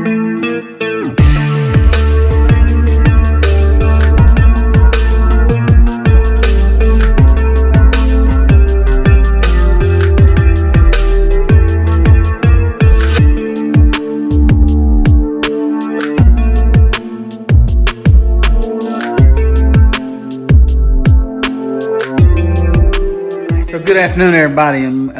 So good afternoon, everybody, and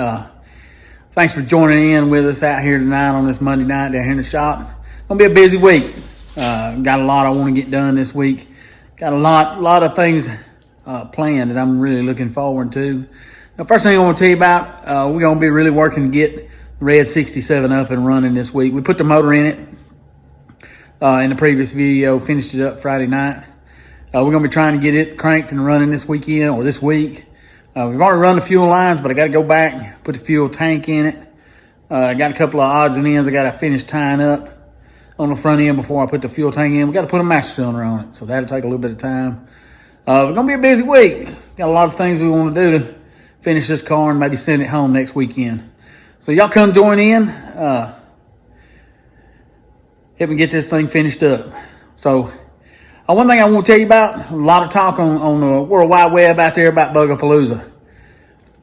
thanks for joining in with us out here tonight on this Monday night down here in the shop. It's gonna be a busy week. Got a lot I want to get done this week. Got a lot of things planned that I'm really looking forward to. The first thing I want to tell you about, we're gonna be really working to get Red 67 up and running this week. We put the motor in it in the previous video, finished it up Friday night. We're gonna be trying to get it cranked and running this weekend or this week. We've already run the fuel lines, but I got to go back, put the fuel tank in it. I got a couple of odds and ends I got to finish tying up on the front end before I put the fuel tank in. We got to put a master cylinder on it, so that'll take a little bit of time. It's gonna be a busy week. Got a lot of things we want to do to finish this car and maybe send it home next weekend. So y'all come join in. Help me get this thing finished up. So. One thing I want to tell you about, a lot of talk on the World Wide Web out there about Bugapalooza.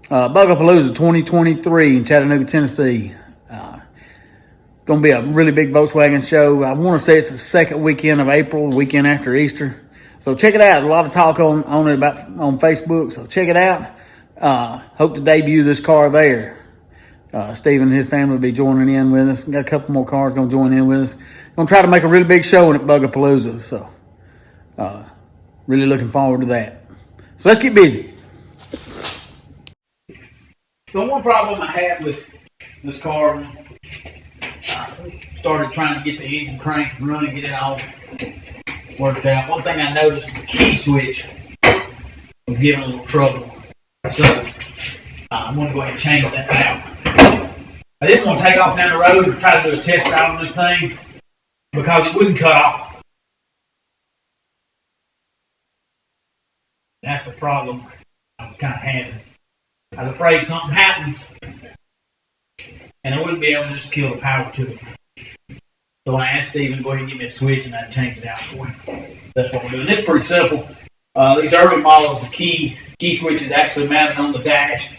Bugapalooza 2023 in Chattanooga, Tennessee. Going to be a really big Volkswagen show. I want to say it's the second weekend of April, the weekend after Easter. So check it out. A lot of talk on it on Facebook, so check it out. Hope to debut this car there. Stephen and his family will be joining in with us. Got a couple more cars going to join in with us. Going to try to make a really big show at Bugapalooza, so. Really looking forward to that. So let's get busy. So one problem I had with this car, started trying to get the engine cranked and running, get it all worked out. One thing I noticed, the key switch was giving a little trouble. So I'm going to go ahead and change that out. I didn't want to take off down the road and try to do a test drive on this thing because it wouldn't cut off. That's the problem I was kind of having. I was afraid something happened and I wouldn't be able to just kill the power to it. So I asked Stephen to go ahead and give me a switch and I'd change it out for him. That's what we're doing. It's pretty simple. These early models, the key switch is actually mounted on the dash,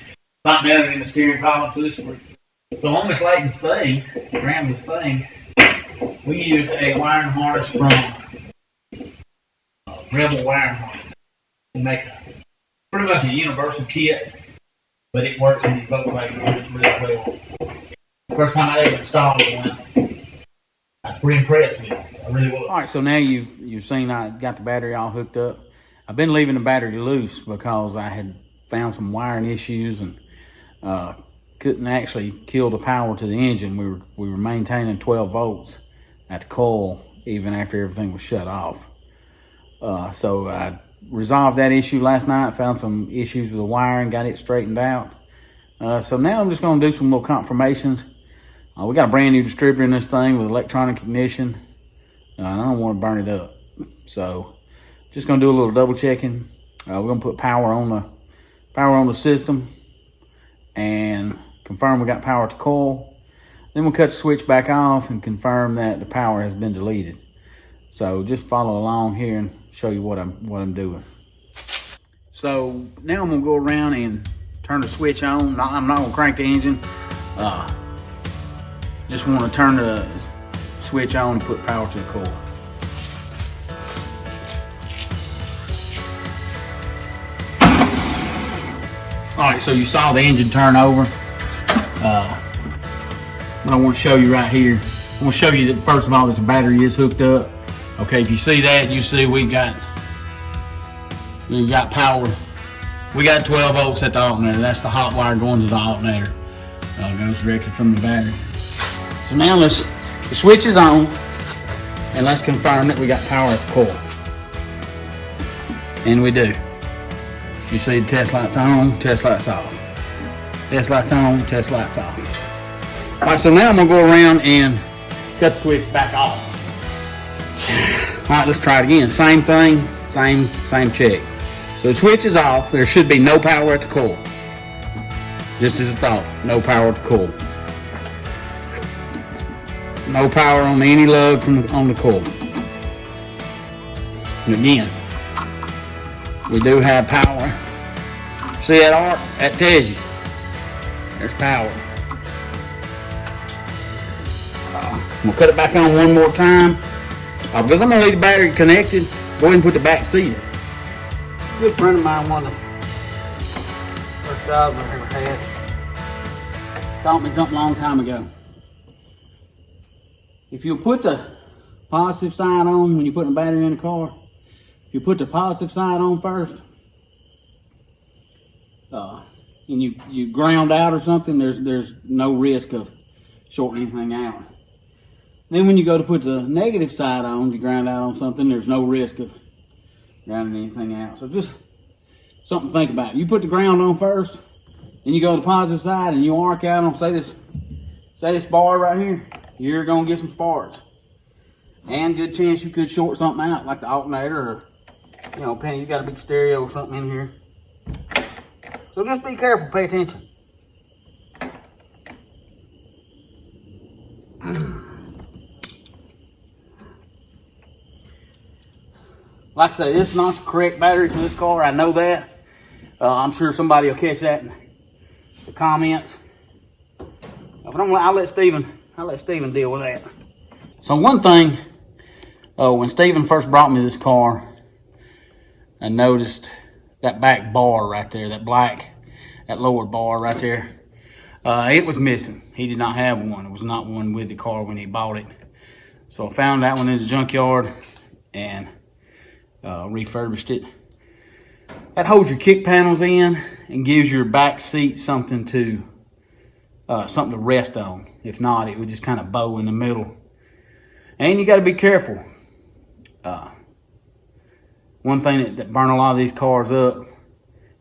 not mounted in the steering column. So on this latest thing, around this thing, we used a wiring harness from Rebel wiring harness. Make pretty much a universal kit, but it works in both ways really well. First time I ever installed one, I was pretty impressed with it. I really was. All right, so now you've seen I got the battery all hooked up. I've been leaving the battery loose because I had found some wiring issues and couldn't actually kill the power to the engine. We were maintaining 12 volts at the coil even after everything was shut off. So I resolved that issue last night, found some issues with the wiring, got it straightened out. So now I'm just going to do some little confirmations. We got a brand new distributor in this thing with electronic ignition. And I don't want to burn it up. So just going to do a little double checking. We're going to put power on the system and confirm we got power at the coil. Then we'll cut the switch back off and confirm that the power has been deleted. So just follow along here and show you what I'm doing. So now I'm gonna go around and turn the switch on. I'm not gonna crank the engine. Just want to turn the switch on and put power to the coil. All right, so you saw the engine turn over. What I want to show you right here, I want to show you that first of all that the battery is hooked up. Okay, if you see that, you see we got power. We got 12 volts at the alternator. That's the hot wire going to the alternator. Goes directly from the battery. So now the switch is on, and let's confirm that we got power at the coil. And we do. You see the test lights on, test lights off. Test lights on, test lights off. All right, so now I'm gonna go around and cut the switch back off. All right, let's try it again. Same thing, same check. So the switch is off. There should be no power at the coil. Just as a thought, no power at the coil. No power on any lug on the coil. And again, we do have power. See that arc? That tells you there's power. I'm gonna cut it back on one more time because I'm gonna leave the battery connected. Go ahead and put the back seat in. A good friend of mine, one of the first jobs I ever had, taught me something a long time ago. If you put the positive side on when you're putting a battery in the car, if you put the positive side on first, and you ground out or something, there's no risk of shorting anything out. Then when you go to put the negative side on, if you ground out on something, there's no risk of grounding anything out. So just something to think about. You put the ground on first, then you go to the positive side and you arc out on, say this bar right here, you're gonna get some sparks. And good chance you could short something out, like the alternator, or Penny, you got a big stereo or something in here. So just be careful, pay attention. Like I say, this is not the correct battery for this car. I know that. I'm sure somebody will catch that in the comments. But I'll let Steven deal with that. So one thing, when Steven first brought me this car, I noticed that back bar right there, that lower bar right there. It was missing. He did not have one. It was not one with the car when he bought it. So I found that one in the junkyard and refurbished it. That holds your kick panels in and gives your back seat something to rest on. If not, it would just kind of bow in the middle. And you got to be careful. One thing that burn a lot of these cars up,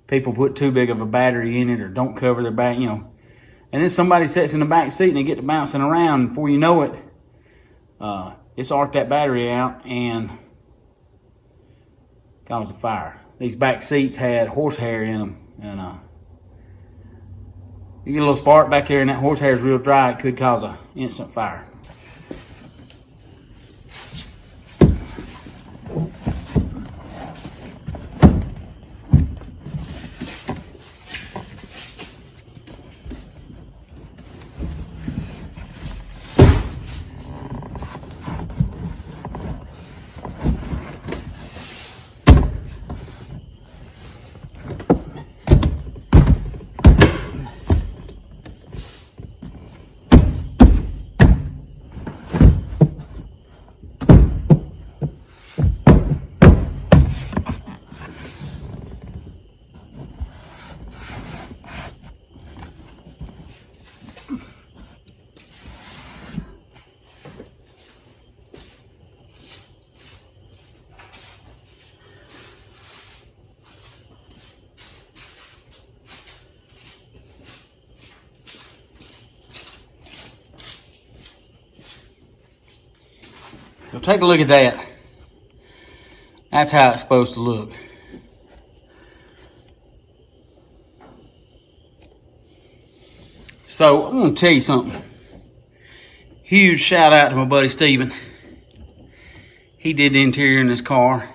people put too big of a battery in it or don't cover their back, and then somebody sits in the back seat and they get to bouncing around, and before you know it, it's arced that battery out and caused a fire. These back seats had horsehair in them, and you get a little spark back there and that horsehair is real dry, it could cause an instant fire. So take a look at that. That's how it's supposed to look. So I'm going to tell you something. Huge shout out to my buddy Steven. He did the interior in this car,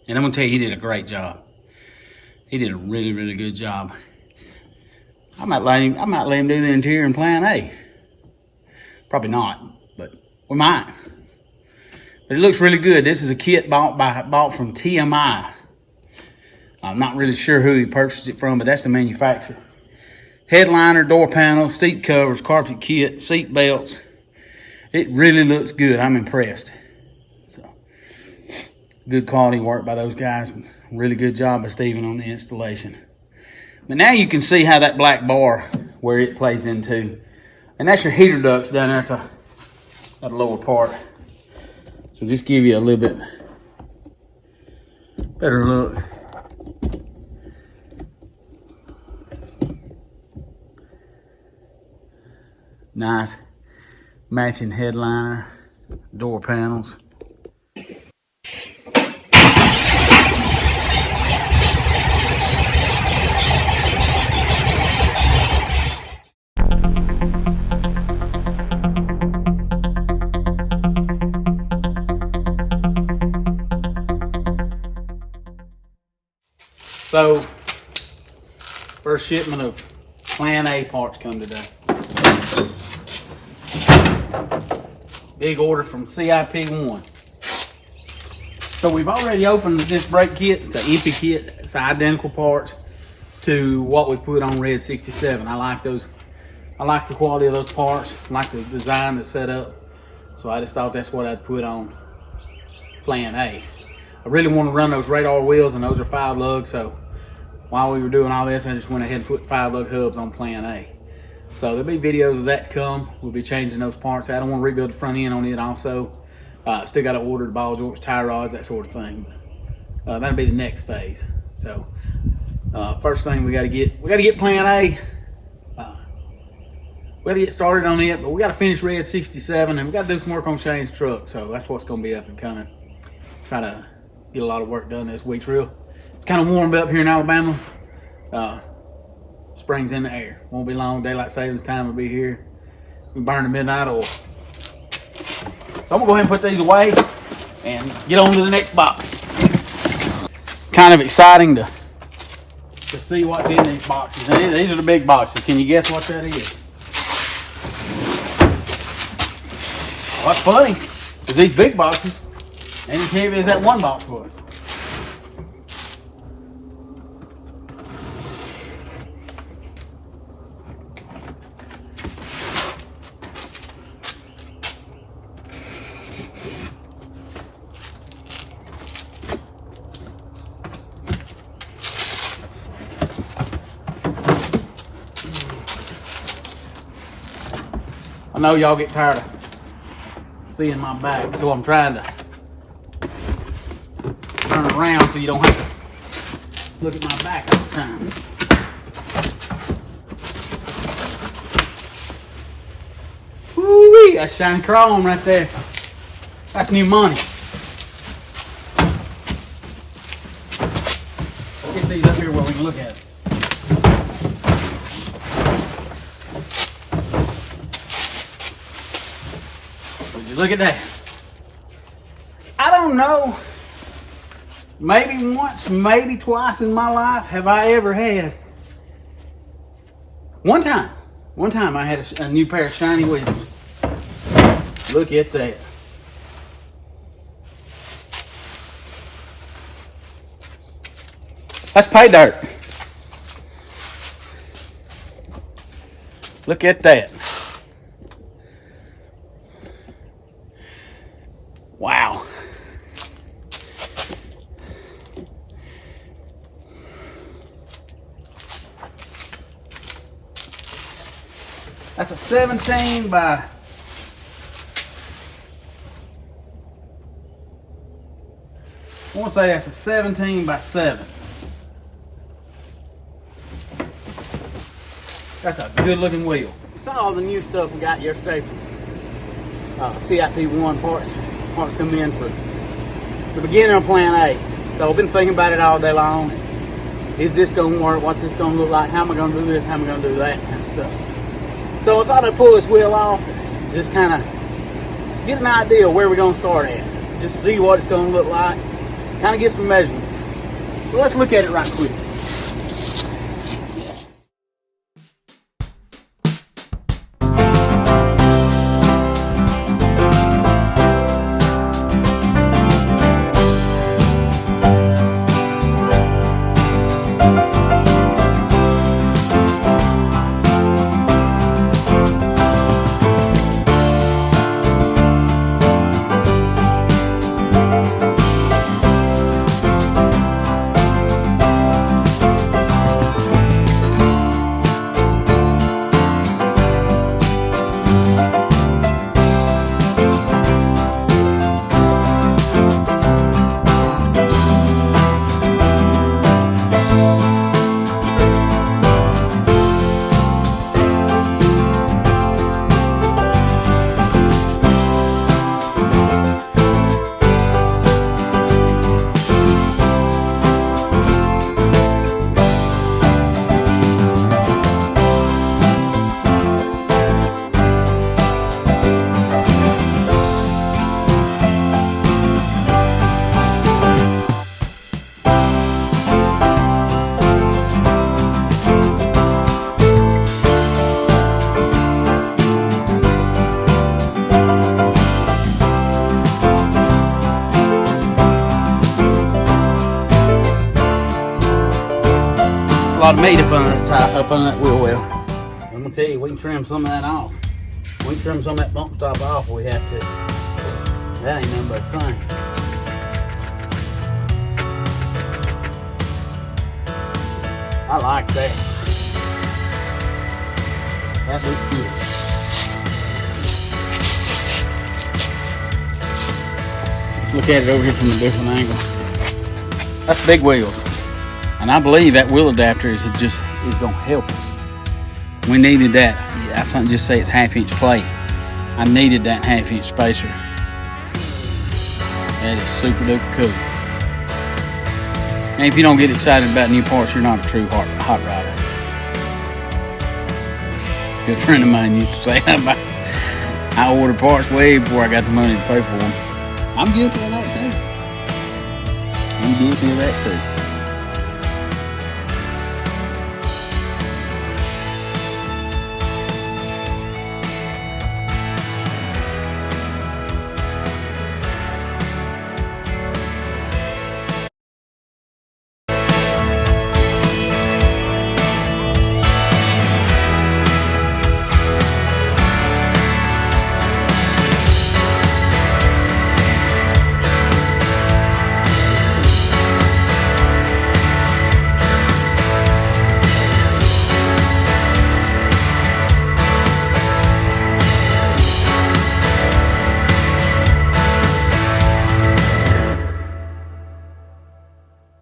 and I'm going to tell you, he did a great job. He did a really, really good job. I might let him do the interior in Plan A. Probably not, but we might. But it looks really good. This is a kit bought from TMI. I'm not really sure who he purchased it from, but that's the manufacturer. Headliner, door panels, seat covers, carpet kit, seat belts. It really looks good. I'm impressed. So, good quality work by those guys. Really good job by Steven on the installation. But now you can see how that black bar, where it plays into. And that's your heater ducts down there at the lower part. So just give you a little bit better look. Nice matching headliner, door panels. So, first shipment of Plan A parts come today. Big order from CIP1. So we've already opened this brake kit. It's an empty kit. It's identical parts to what we put on Red 67. I like those. I like the quality of those parts. I like the design that's set up. So I just thought that's what I'd put on Plan A. I really want to run those radar wheels, and those are 5 lug. So while we were doing all this, I just went ahead and put 5 lug hubs on Plan A. So there'll be videos of that to come. We'll be changing those parts. I don't want to rebuild the front end on it also. Still got to order the ball joints, tie rods, that sort of thing. That'll be the next phase. So first thing we got to get Plan A. We got to get started on it, but we got to finish Red 67, and we got to do some work on Shane's truck. So that's what's going to be up and coming. Try to get a lot of work done this week. It's kind of warmed up here in Alabama. Spring's in the air. Won't be long. Daylight savings time will be here. We burn the midnight oil. So I'm gonna go ahead and put these away and get on to the next box. Kind of exciting to see what's in these boxes. These are the big boxes. Can you guess what that is? What's funny is these big boxes ain't as heavy as that one box was. I know y'all get tired of seeing my back, so I'm trying to turn around so you don't have to look at my back all the time. Woo-wee, that's shiny chrome right there. That's new money. Get these up here where we can look at it. Look at that. I don't know, maybe once, maybe twice in my life have I ever had. One time I had a new pair of shiny wheels. Look at that. That's pay dirt. Look at that. Wow. That's a 17 by I want to say that's a 17 by 7. That's a good looking wheel. Saw all the new stuff we got yesterday from CIP1 parts come in for the beginning of Plan A. So I've been thinking about it all day long. Is this going to work? What's this going to look like? How am I going to do this? How am I going to do that kind of stuff? So I thought I'd pull this wheel off, just kind of get an idea of where we're going to start at. Just see what it's going to look like. Kind of get some measurements. So let's look at it right quick. a lot of meat up on that wheel well. I'm gonna tell you, we can trim some of that off. We can trim some of that bump stop off if we have to. That ain't nothing but fun. I like that. That looks good. Look at it over here from a different angle. That's big wheels. And I believe that wheel adapter is gonna help us. We needed that. I can't just say it's 1/2 inch plate. I needed that 1/2 inch spacer. That is super duper cool. And if you don't get excited about new parts, you're not a true hot rodder. A good friend of mine used to say, I ordered parts way before I got the money to pay for them. I'm guilty of that too.